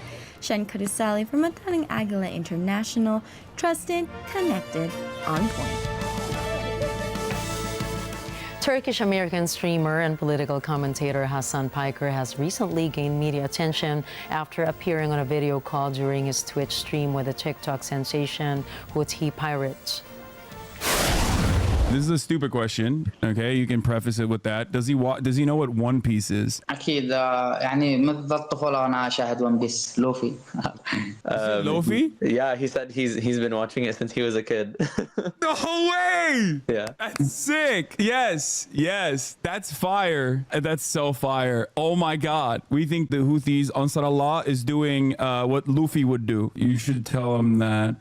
Shen Kadusali from Agila International, trusted, connected, on point. Turkish-American streamer and political commentator Hasan Piker has recently gained media attention after appearing on a video call during his Twitch stream with the TikTok sensation Houthi pirates. This is a stupid question, okay? You can preface it with that. Does he know what One Piece is? أكيد يعني منذ الطفولة وأنا أشاهد ون بيس لوفي. Luffy? Yeah, he said he's been watching it since he was a kid. No way! Yeah. That's sick. Yes, that's fire. That's so fire. Oh my God. We think the Houthis, Ansar Allah, is doing what Luffy would do. You should tell him that.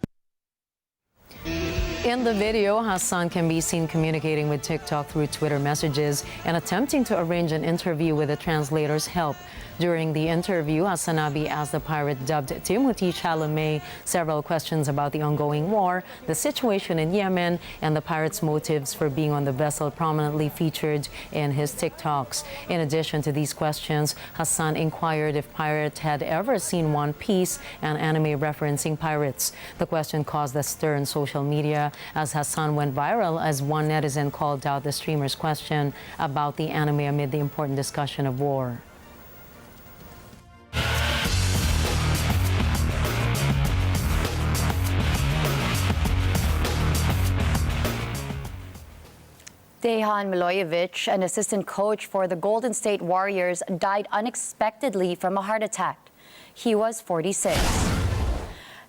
In the video, Hassan can be seen communicating with TikTok through Twitter messages and attempting to arrange an interview with the translator's help. During the interview, Hassanabi asked the pirate dubbed Timothée Chalamet several questions about the ongoing war, the situation in Yemen, and the pirate's motives for being on the vessel prominently featured in his TikToks. In addition to these questions, Hassan inquired if pirates had ever seen One Piece, an anime referencing pirates. The question caused a stir in social media as Hassan went viral as one netizen called out the streamer's question about the anime amid the important discussion of war. Dejan Milojevic, an assistant coach for the Golden State Warriors, died unexpectedly from a heart attack. He was 46.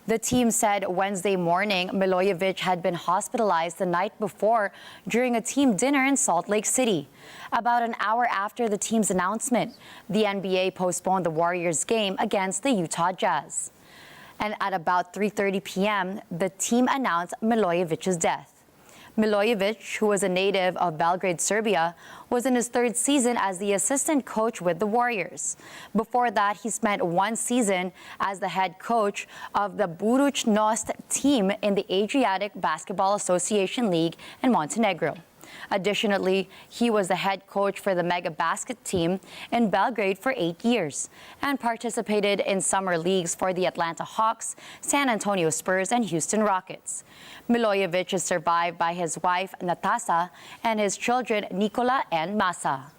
The team said Wednesday morning Milojevic had been hospitalized the night before during a team dinner in Salt Lake City. About an hour after the team's announcement, the NBA postponed the Warriors game against the Utah Jazz. And at about 3:30 p.m., the team announced Milojevic's death. Milojevic, who was a native of Belgrade, Serbia, was in his third season as the assistant coach with the Warriors. Before that, he spent one season as the head coach of the Budućnost team in the Adriatic Basketball Association League in Montenegro. Additionally, he was the head coach for the Mega Basket team in Belgrade for 8 years and participated in summer leagues for the Atlanta Hawks, San Antonio Spurs, and Houston Rockets. Milojevic is survived by his wife, Natasa, and his children, Nikola and Masa.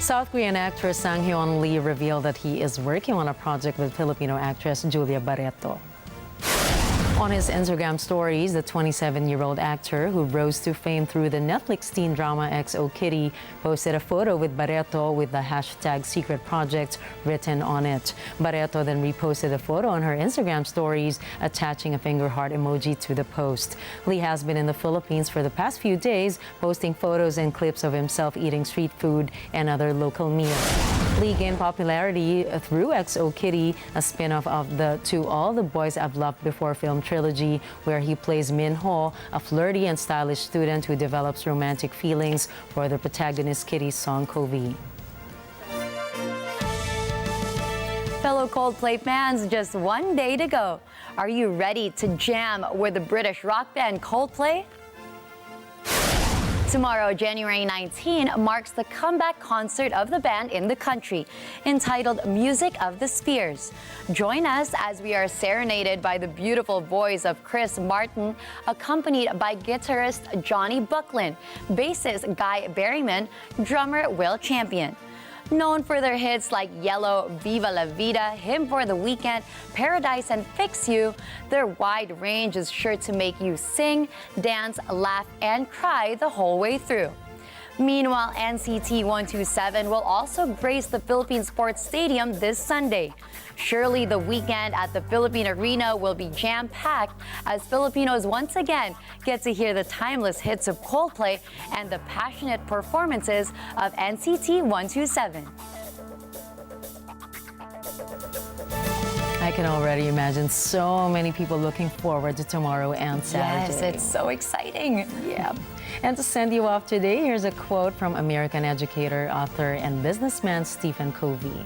South Korean actor Sang Hyun Lee revealed that he is working on a project with Filipino actress Julia Barreto. On his Instagram stories, the 27-year-old actor, who rose to fame through the Netflix teen drama XO Kitty, posted a photo with Barreto with the hashtag Secret Project written on it. Barreto then reposted the photo on her Instagram stories, attaching a finger heart emoji to the post. Lee has been in the Philippines for the past few days, posting photos and clips of himself eating street food and other local meals. Lee gained popularity through XO Kitty, a spin-off of the To All the Boys I've Loved Before film trilogy, where he plays Min Ho, a flirty and stylish student who develops romantic feelings for the protagonist Kitty's Song Kovi. Fellow Coldplay fans, just one day to go. Are you ready to jam with the British rock band Coldplay? Tomorrow, January 19, marks the comeback concert of the band in the country, entitled Music of the Spheres. Join us as we are serenaded by the beautiful voice of Chris Martin, accompanied by guitarist Johnny Buckland, bassist Guy Berryman, drummer Will Champion. Known for their hits like Yellow, Viva la Vida, Him for the Weekend, Paradise, and Fix You, their wide range is sure to make you sing, dance, laugh, and cry the whole way through. Meanwhile, NCT 127 will also grace the Philippine Sports Stadium this Sunday. Surely the weekend at the Philippine Arena will be jam-packed as Filipinos once again get to hear the timeless hits of Coldplay and the passionate performances of NCT 127. I can already imagine so many people looking forward to tomorrow and Saturday. Yes, it's so exciting. Yeah. And to send you off today, here's a quote from American educator, author, and businessman Stephen Covey.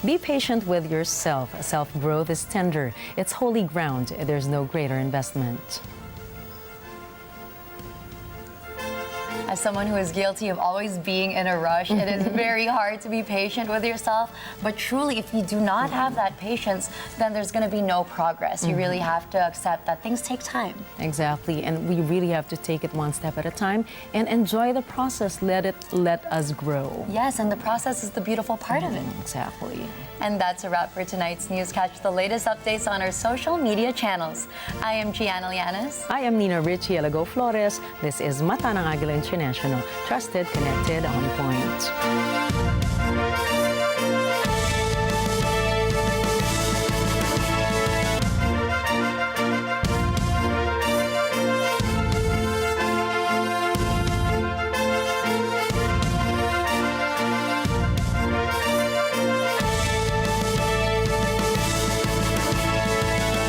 Be patient with yourself. Self-growth is tender. It's holy ground. There's no greater investment. As someone who is guilty of always being in a rush, it is very hard to be patient with yourself. But truly, if you do not have that patience, then there's going to be no progress. You really have to accept that things take time. Exactly. And we really have to take it one step at a time and enjoy the process. Let us grow. Yes, and the process is the beautiful part of it. Exactly. And that's a wrap for tonight's news. Catch the latest updates on our social media channels. I am Gianna Llanes. I am Nina Richie Elago Flores. This is Mata ng Agila International. Trusted, connected, on point.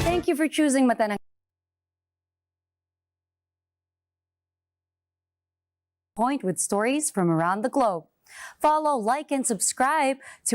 Thank you for choosing Mata ng Point with stories from around the globe. Follow, like, and subscribe to